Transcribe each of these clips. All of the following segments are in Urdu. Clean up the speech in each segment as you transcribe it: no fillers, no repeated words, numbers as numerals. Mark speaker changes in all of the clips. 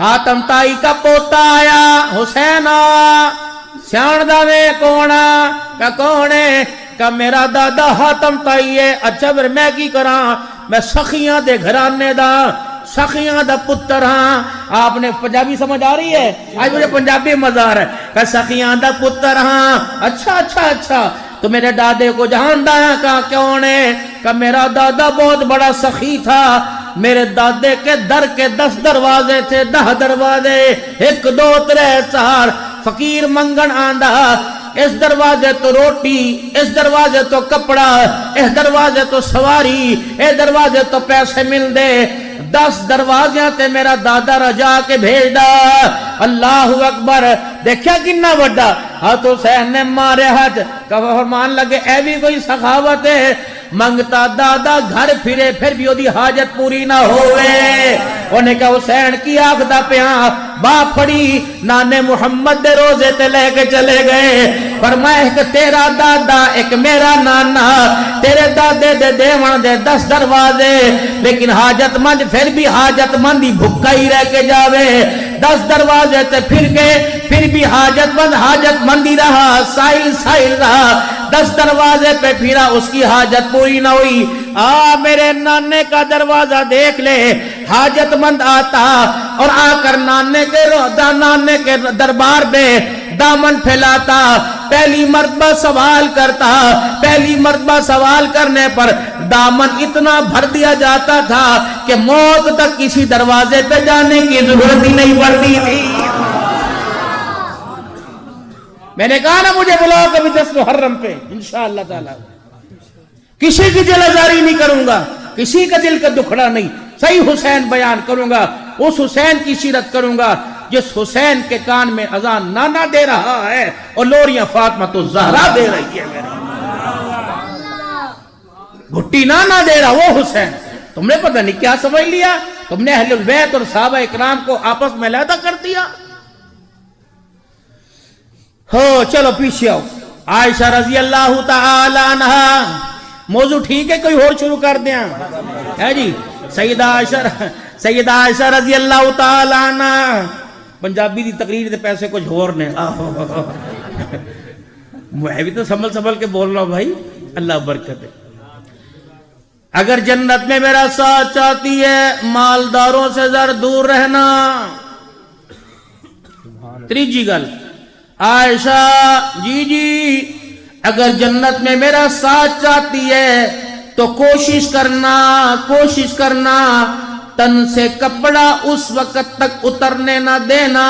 Speaker 1: آتم تائی کا پوتا آیا حسین سیان دے کونا کا کونے کا میرا دادا حاتم تائی ہے. اچھا پھر میں کی کراں؟ میں سخیاں دے گھرانے دا سخیاں دا پتر ہاں. آپ نے پنجابی سمجھ آ رہی ہے؟ آج مجھے پنجابی مزہ آ رہا ہے کہ سخیاں دا پتر ہاں. اچھا اچھا اچھا تو میرے دادے کو جاندا ہے کا کیوں نے؟ کہ میرا دادا بہت بڑا سخی تھا. میرے دادے کے در کے 10 دروازے تھے، 10 دروازے، 1 2 3 4. فقیر منگن آندا، اس دروازے تو روٹی، اس دروازے تو کپڑا، اس دروازے تو سواری، اس دروازے تو پیسے مل دے. 10 دروازیاں تے میرا دادا رجا کے بھیج دا. اللہ اکبر. دیکھیا کنا وڈا ہاتھ حسین نے مارے ہاتھ کہ فرمان لگے اے بھی کوئی سخاوت ہے. منگتا دادا گھر پھرے پھر بھی دی حاجت پوری نہ ہوئے. انہیں کہا حسین کی آخدہ پیاں باپ پڑی نانے محمد دے روزے تے لے کے چلے گئے. فرمایا ایک تیرا دادا ایک میرا نانا، تیرے دادے دے دیوان دے 10 دروازے، لیکن حاجت مند پھر بھی حاجت مندی بھکا ہی رہ کے جاوے. 10 دروازے تے پھر گئے پھر بھی حاجت مندی رہا، سائل رہا. 10 دروازے پہ پھرا اس کی حاجت پوری نہ ہوئی. میرے نانے کا دروازہ دیکھ لے، حاجت مند آتا اور آ کر نانے کے دربار میں دامن پھیلاتا، پہلی مرتبہ سوال کرتا. پہلی مرتبہ سوال کرنے پر دامن اتنا بھر دیا جاتا تھا کہ موت تک کسی دروازے پہ جانے کی ضرورت ہی نہیں پڑتی تھی. میں نے کہا نا مجھے بلاؤ کبھی 10 محرم پہ انشاءاللہ تعالی. کسی کی دل آزاری نہیں کروں گا، کسی کا دل کا دکھڑا نہیں. صحیح حسین بیان کروں گا، اس حسین کی سیرت کروں گا جس حسین کے کان میں اذان نانا دے رہا ہے اور لوریاں فاطمہ تو زہرا دے رہی ہے. گھٹی نانا دے رہا وہ حسین. تم نے پتہ نہیں کیا سمجھ لیا، تم نے اہل البیت اور صحابہ اکرام کو آپس میں علیحدہ کر دیا. ہو چلو پیچھے آؤ. عائشہ رضی اللہ تعالی عنہ. موضوع ٹھیک ہے کوئی اور شروع کر دیں ہے جی؟ سیدہ عائشہ رضی اللہ تعالی عنہ. پنجابی دی تقریر دے پیسے کچھ اور نے. میں بھی تو سنبھل کے بول رہا ہوں بھائی، اللہ برکت ہے. اگر جنت میں میرا ساتھ چاہتی ہے مالداروں سے ذرا دور رہنا. تیجی گل عائشہ جی اگر جنت میں میرا ساتھ چاہتی ہے تو کوشش کرنا تن سے کپڑا اس وقت تک اترنے نہ دینا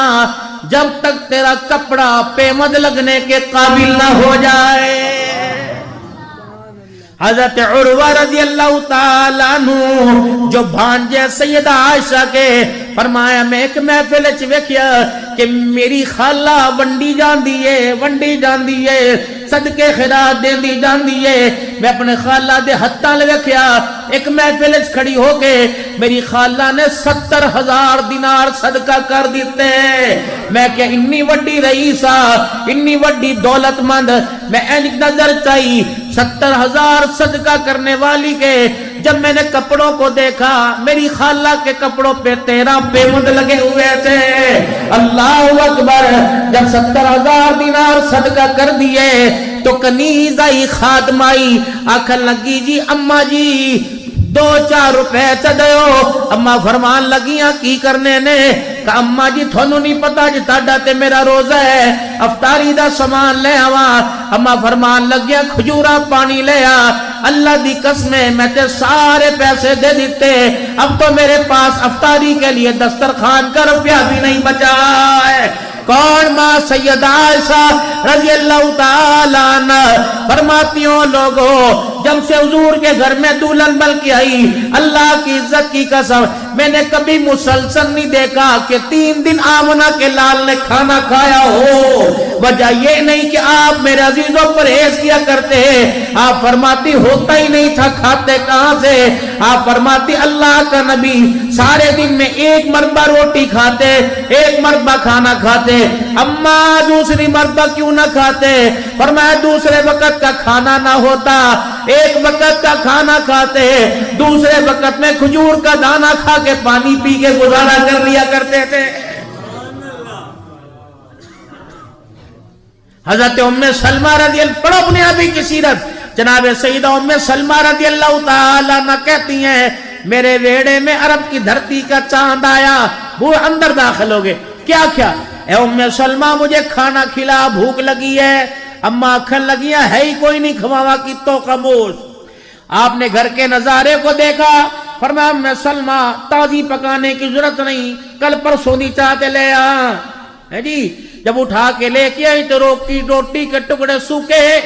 Speaker 1: جب تک تیرا کپڑا پیمد لگنے کے قابل نہ ہو جائے. حضرت عروہ رضی اللہ تعالیٰ عنہ جو بھانجے سیدہ عائشہ کے، فرمایا میں ایک محفل چ ویکھیا کہ میری خالہ ونڈی جاندی ہے صدقے خیرات دیندی جاندی ہے. میں اپنے خالہ دے ہتھاں لے ویکھیا ایک محفل چ کھڑی ہو کے میری خالہ نے 70,000 دینار صدقہ کر دیتے. میں کہ انی وڈی رئیسہ انی وڈی دولت مند، میں اینک نظر چاہی 70,000 صدقہ کرنے والی کے. جب میں نے کپڑوں کو دیکھا میری خالہ کے کپڑوں پہ 13 پیمند لگے ہوئے تھے. اللہ اکبر. جب 70,000 دینار صدقہ کر دیے تو کنیز آئی خادم آئی آکھن لگی جی اماں جی 2-4 روپے چڑھو. اماں فرمان لگیاں کی کرنے نے؟ کہ اماں جی تھونوں نہیں پتا جی تاڑا تے میرا روزہ ہے افطاری دا سامان لے آواں. اماں فرمان لگیا کھجورا پانی لے آ. اللہ دی قسم میں تے سارے پیسے دے دیتے، اب تو میرے پاس افطاری کے لیے دسترخوان کا روپیہ بھی نہیں بچا ہے. کون؟ ماں سیدہ عائشہ رضی اللہ تعالیٰ عنہ فرماتی ہوں لوگوں جب سے حضور کے گھر میں دلہن بن کے آئی اللہ کی عزت کی قسم میں نے کبھی مسلسل نہیں دیکھا کہ 3 دن آمنہ کے لال نے کھانا کھایا ہو. وجہ یہ نہیں کہ آپ میرے عزیزوں پرہیز کیا کرتے ہیں، آپ فرماتی ہوتا ہی نہیں تھا، کھاتے کہاں سے؟ آپ فرماتی اللہ کا نبی سارے دن میں 1 مرتبہ روٹی کھاتے، 1 مرتبہ کھانا کھاتے. اماں دوسری مرتبہ کیوں نہ کھاتے؟ فرمایا دوسرے وقت کا کھانا نہ ہوتا ایک وقت کا کھانا کھاتے، دوسرے وقت میں کھجور کا دانہ کھا کے پانی پی کے گزارا کر لیا کرتے تھے۔ حضرت ام سلمہ رضی اللہ، پڑھو اپنے ابھی کی سیرت، جناب سیدہ ام سلمہ رضی اللہ تعالیٰ عنہ کہتی ہیں میرے ویڑے میں عرب کی دھرتی کا چاند آیا، وہ اندر داخل ہو گئے، کیا کیا؟ اے ام سلمہ مجھے کھانا کھلا، بھوک لگی ہے، اماں اکھن لگی ہے ہی کوئی نہیں کھواوا کی تو خاموش۔ آپ نے گھر کے نظارے کو دیکھا، فرمایا ام سلمہ تازی پکانے کی ضرورت نہیں، کل پرسوں دی چاہتے لے ہے جی۔ جب اٹھا کے لے کے آئی تو روٹی کے ٹکڑے سوکھے،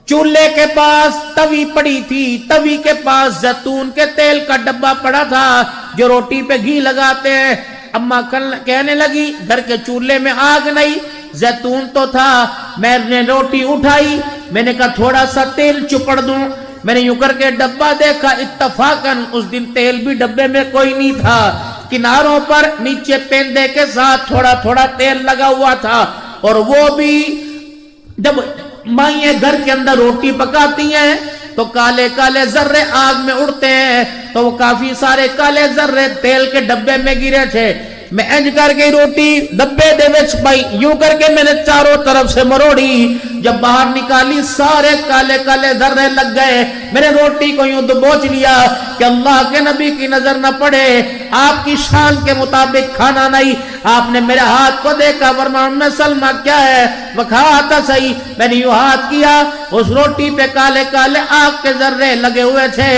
Speaker 1: چولہے کے پاس توی پڑی تھی، توی کے پاس زیتون کے تیل کا ڈبہ پڑا تھا جو روٹی پہ گھی لگاتے ہیں۔ اماں کہنے لگی گھر کے چولہے میں آگ نہیں، زیتون تو تھا، میں نے روٹی اٹھائی، میں نے کہا تھوڑا سا تیل چپڑ دوں، میں نے یوں کر کے ڈبہ دیکھا، اتفاقاً اس دن تیل بھی ڈبے میں کوئی نہیں تھا، کناروں پر نیچے پیندے کے ساتھ تھوڑا تھوڑا تیل لگا ہوا تھا، اور وہ بھی جب مائیں گھر کے اندر روٹی پکاتی ہیں تو کالے کالے ذرے آگ میں اڑتے ہیں، تو وہ کافی سارے کالے ذرے تیل کے ڈبے میں گرے تھے۔ میں انج کر کے روٹی ڈبے دے وچ پائی، یوں کر کے میں نے چاروں طرف سے مروڑی، جب باہر نکالی سارے کالے کالے ذرے لگ گئے، میں نے روٹی کو یوں دبوچ لیا کہ اللہ کے نبی کی نظر نہ پڑے، آپ کی شان کے مطابق کھانا نہیں۔ آپ نے میرے ہاتھ کو دیکھا، فرمایا ام سلمہ کیا ہے؟ وکھا تھا صحیح، میں نے یوں ہاتھ کیا، اس روٹی پہ کالے کالے آگ کے ذرے لگے ہوئے تھے۔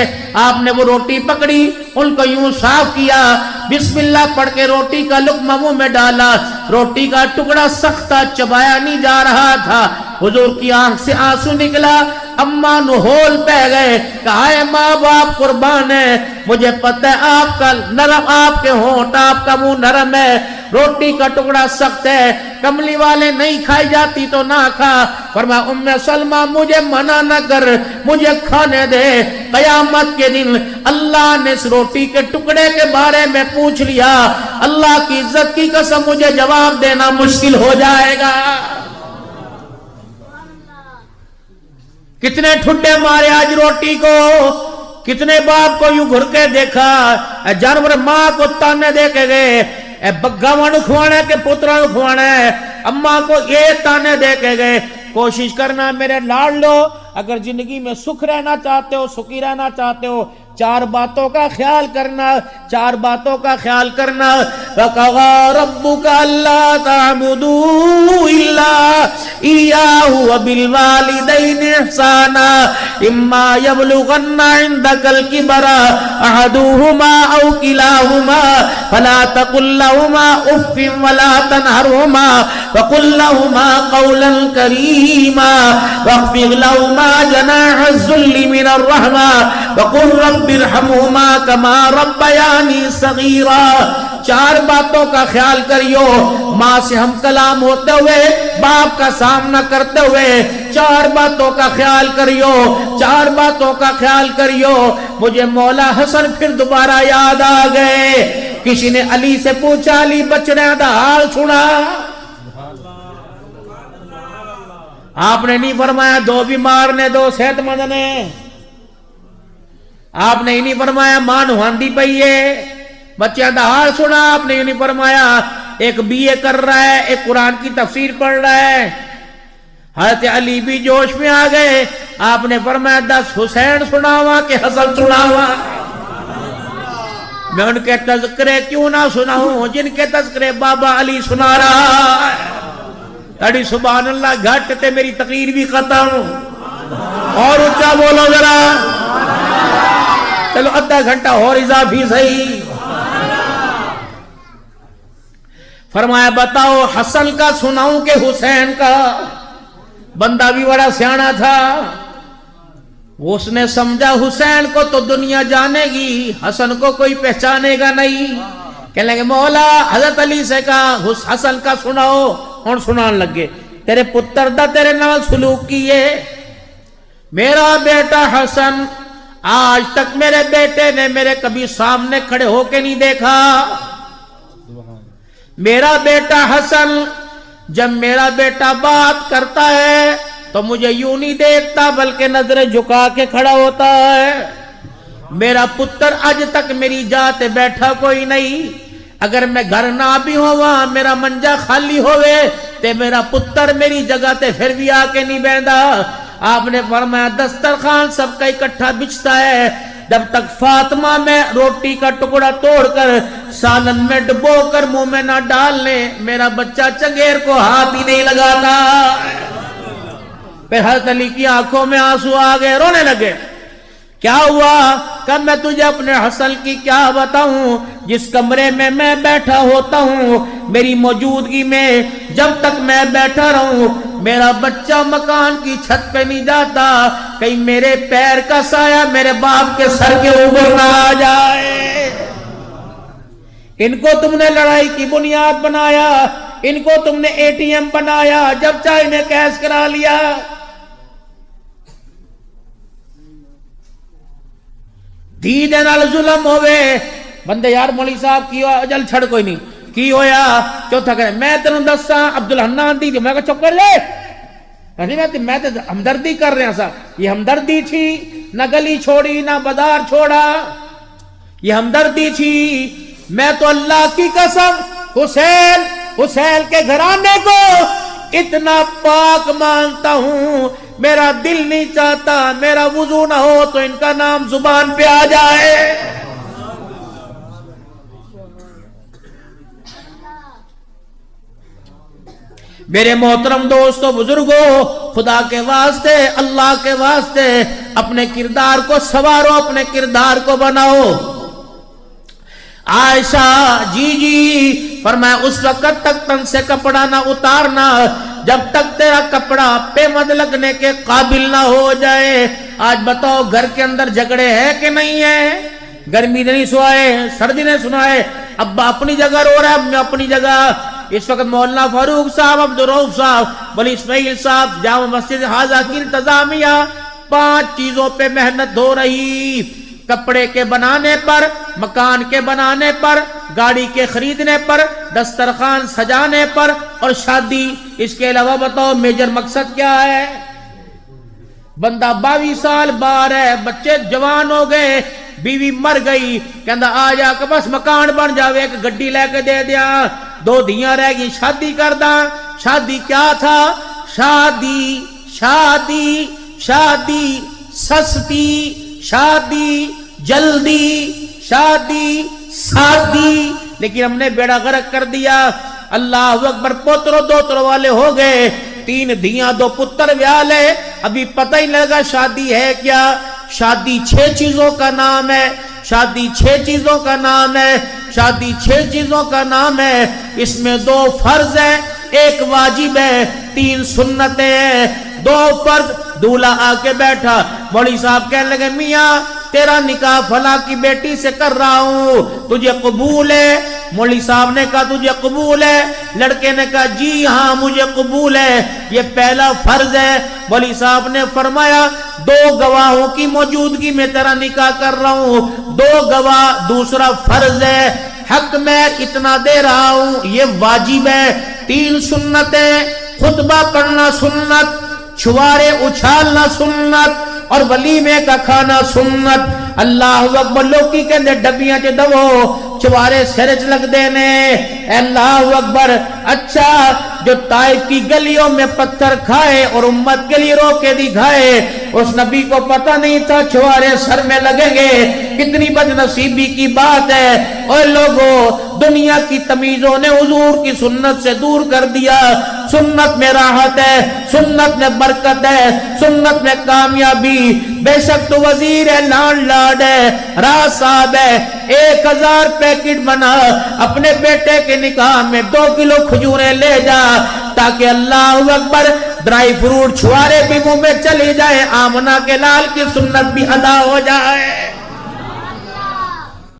Speaker 1: آپ نے وہ روٹی پکڑی، ان کو یوں صاف کیا، بسم اللہ پڑھ کے روٹی کا لقمہ منہ میں ڈالا، روٹی کا ٹکڑا سخت تھا، چبایا نہیں جا رہا تھا، حضور کی آنکھ سے آنسو نکلا، اماں نہول پہ گئے، کہا اے ماں باپ قربان ہے، مجھے پتہ ہے آپ کا نرم، آپ کے ہونٹ، آپ کا منہ نرم ہے، روٹی کا ٹکڑا سخت ہے، کملی والے نہیں کھائی جاتی تو نہ کھا۔ فرمایا ام سلمہ مجھے منع نہ کر، مجھے کھانے دے، قیامت کے دن اللہ نے اس روٹی کے ٹکڑے کے بارے میں پوچھ لیا، اللہ کی عزت کی قسم مجھے جواب دینا مشکل ہو جائے گا۔ کتنے ٹھڈے مارے آج روٹی کو، کتنے باپ کو یوں گھر کے دیکھا، جانور ماں کو تانے دے کے گئے، اے بگاواں نوں کھوانا ہے کہ پتراں نوں کھوانا ہے، اماں کو یہ تانے دے کے گئے۔ کوشش کرنا میرے لاڈلو، اگر زندگی میں سکھ رہنا چاہتے ہو، سکھی رہنا چاہتے ہو، چار باتوں کا خیال کرنا، چار باتوں کا خیال کرنا۔ وَقَضَىٰ رَبُّكَ أَلَّا تَعْبُدُوا إِلَّا إِيَّاهُ وَبِالْوَالِدَيْنِ إِحْسَانًا إِمَّا يَبْلُغَنَّ عِندَكَ الْكِبَرَ أَحَدُهُمَا أَوْ كِلَاهُمَا فَلَا تَقُل لَّهُمَا أُفٍّ وَلَا تَنْهَرْهُمَا وَقُل لَّهُمَا قَوْلًا كَرِيمًا وَاخْفِضْ لَهُمَا جَنَاحَ الذُّلِّ مِنَ الرَّحْمَةِ وَقُل رَّبِّ ارْحَمْهُمَا كَمَا رَبَّيَانِي صَغِيرًا۔ چار باتوں کا خیال کریو، ماں سے ہم کلام ہوتے ہوئے، باپ کا سامنا کرتے ہوئے، چار باتوں کا خیال کریو، چار باتوں کا خیال کریو۔ مجھے مولا حسن پھر دوبارہ یاد آ گئے، کسی نے علی سے پوچھا علی بچڑے دا حال سنا؟ آپ نے نہیں فرمایا دو بیمار نے دو صحت مند نے، آپ نے نہیں فرمایا ماں نہاندی پئی ہے بچیاں دا حال سنا، آپ نے نہیں فرمایا ایک بی اے کر رہا ہے، ایک قرآن کی تفسیر پڑھ رہا ہے۔ حضرت علی بھی جوش میں آ گئے، آپ نے فرمایا 10 حسین سناوا کہ حسن سناوا؟ میں ان کے تذکرے کیوں نہ سناؤں جن کے تذکرے بابا علی سنا رہا ہے۔ تڑی سبحان اللہ گھٹ تے میری تقریر بھی ختم، اور اچھا بولو ذرا، چلو آدھا گھنٹہ اور اضافی صحیح۔ فرمایا بتاؤ حسن کا سناؤں کہ حسین کا؟ بندہ بھی بڑا سیانا تھا، اس نے سمجھا حسین کو تو دنیا جانے گی، حسن کو کوئی پہچانے گا نہیں۔ کہنے لگے مولا، حضرت علی سے کہا حسن کا سناؤ، اور سنان لگے تیرے پتر دا تیرے نال سلوک کیے، میرا بیٹا حسن آج تک میرے بیٹے نے میرے کبھی سامنے کھڑے ہو کے نہیں دیکھا، میرا بیٹا حسن جب میرا بیٹا بات کرتا ہے تو مجھے یوں نہیں دیکھتا بلکہ نظریں جھکا کے کھڑا ہوتا ہے. میرا پتر اج تک میری جات بیٹھا کوئی نہیں. اگر میں گھر نہ بھی ہوا میرا منجا خالی ہوئے تے میرا پتر میری جگہ تے پھر بھی آ کے نہیں بیندہ. آپ نے فرمایا دسترخوان سب کا اکٹھا بچتا ہے, جب تک فاطمہ میں روٹی کا ٹکڑا توڑ کر سالن میں ڈبو کر منہ میں نہ ڈالنے میرا بچہ چنگیر کو ہاتھ ہی نہیں لگاتا. پھر حضرت علی کی آنکھوں میں آنسو آ گئے, رونے لگے. کیا ہوا؟ کہ میں تجھے اپنے حسن کی کیا بتاؤں, جس کمرے میں میں بیٹھا ہوتا ہوں میری موجودگی میں جب تک میں بیٹھا رہوں میرا بچہ مکان کی چھت پہ نہیں جاتا, کہیں میرے پیر کا سایہ میرے باپ کے سر کے اوپر نہ آ جائے. ان کو تم نے لڑائی کی بنیاد بنایا, ان کو تم نے اے ٹی ایم بنایا, جب چاہے انہیں کیش کرا لیا. دھی دے نال ظلم ہوئے بندے یار مولی صاحب کی اجل چھڑ کوئی نہیں کی ہویا. چوتھا کہ میں تینوں دساں عبدالحنان دی, میں کہا چپ کر لے, میں تو ہمدردی کر رہے ہیں سا. یہ ہمدردی تھی, نہ گلی چھوڑی نہ بازار چھوڑا, یہ ہمدردی تھی. میں تو اللہ کی قسم حسین کے گھرانے کو اتنا پاک مانتا ہوں, میرا دل نہیں چاہتا میرا وضو نہ ہو تو ان کا نام زبان پہ آ جائے. میرے محترم دوستو بزرگوں, خدا کے واسطے اللہ کے واسطے اپنے کردار کو سوارو, اپنے کردار کو بناؤ. عائشہ جی فرمایا اس وقت تک تن سے کپڑا نہ اتارنا جب تک تیرا کپڑا پہ مد لگنے کے قابل نہ ہو جائے. آج بتاؤ گھر کے اندر جھگڑے ہیں کہ نہیں ہیں؟ گرمی نے نہیں سوائے, سردی نے سنائے, ابا اپنی جگہ رو رہا ہے, امی اپنی جگہ. اس وقت مولانا فاروق صاحب, عبدالرؤف صاحب, ولی اسماعیل صاحب جامع مسجد حاضہ کی انتظامیہ 5 چیزوں پہ محنت ہو رہی. کپڑے کے بنانے پر, مکان کے بنانے پر, گاڑی کے خریدنے پر, دسترخوان سجانے پر اور شادی. اس کے علاوہ بتاؤ میجر مقصد کیا ہے؟ بندہ 22 سال بار ہے, بچے جوان ہو گئے, بیوی مر گئی, کہندا آ جا کہ بس مکان بن جاوے, ایک گڈی لے کے دے دیا, 2 دھیاں رہ گئی, شادی کر دا. شادی کیا تھا؟ شادی شادی شادی سستی, شادی جلدی, شادی سادی. لیکن ہم نے بیڑا غرق کر دیا. اللہ اکبر, پوترو دوترو والے ہو گئے, 3 دھیاں 2 پتر ویالے, ابھی پتہ ہی لگا شادی ہے کیا. شادی 6 چیزوں کا نام ہے, شادی 6 چیزوں کا نام ہے, شادی 6 چیزوں کا نام ہے. اس میں 2 فرض ہیں, 1 واجب ہے, 3 سنتیں ہیں. 2 فرض. دولہا آ کے بیٹھا, مولوی صاحب کہنے لگے میاں تیرا نکاح فلاں کی بیٹی سے کر رہا ہوں, تجھے قبول ہے؟ مولوی صاحب نے کہا تجھے قبول ہے؟ لڑکے نے کہا جی ہاں مجھے قبول ہے, یہ پہلا فرض ہے. مولوی صاحب نے فرمایا 2 گواہوں کی موجودگی میں تیرا نکاح کر رہا ہوں, 2 گواہ. دوسرا فرض ہے, حق میں اتنا دے رہا ہوں, یہ واجب ہے. 3 سنتیں, خطبہ پڑھنا سنت, چھوارے اچھالنا سنت اور ولیمے کا کھانا سنت. اللہ اکبر, لوکی کے اندر ڈبیاں چ دو, چھوارے سرچ لگ دینے. اللہ اکبر. اچھا جو طائف کی گلیوں میں پتھر کھائے اور امت کے لیے روکے دکھائے, اس نبی کو پتہ نہیں تھا چھوارے سر میں لگیں گے. کتنی بد نصیبی کی بات ہے. اور لوگوں, دنیا کی تمیزوں نے حضور کی سنت سے دور کر دیا. سنت میں راحت ہے, سنت میں برکت ہے, سنت میں کامیابی. بے شک تو وزیر ہے, لاڈ ہے, راز صاحب ہے, 1000 پیکٹ بنا, اپنے بیٹے کے نکاح میں 2 کلو کھجوریں لے جا, تاکہ اللہ اکبر ڈرائی فروٹ چھوارے بھی منہ میں چلی جائے, آمنہ کے لال کی سنت بھی ادا ہو جائے.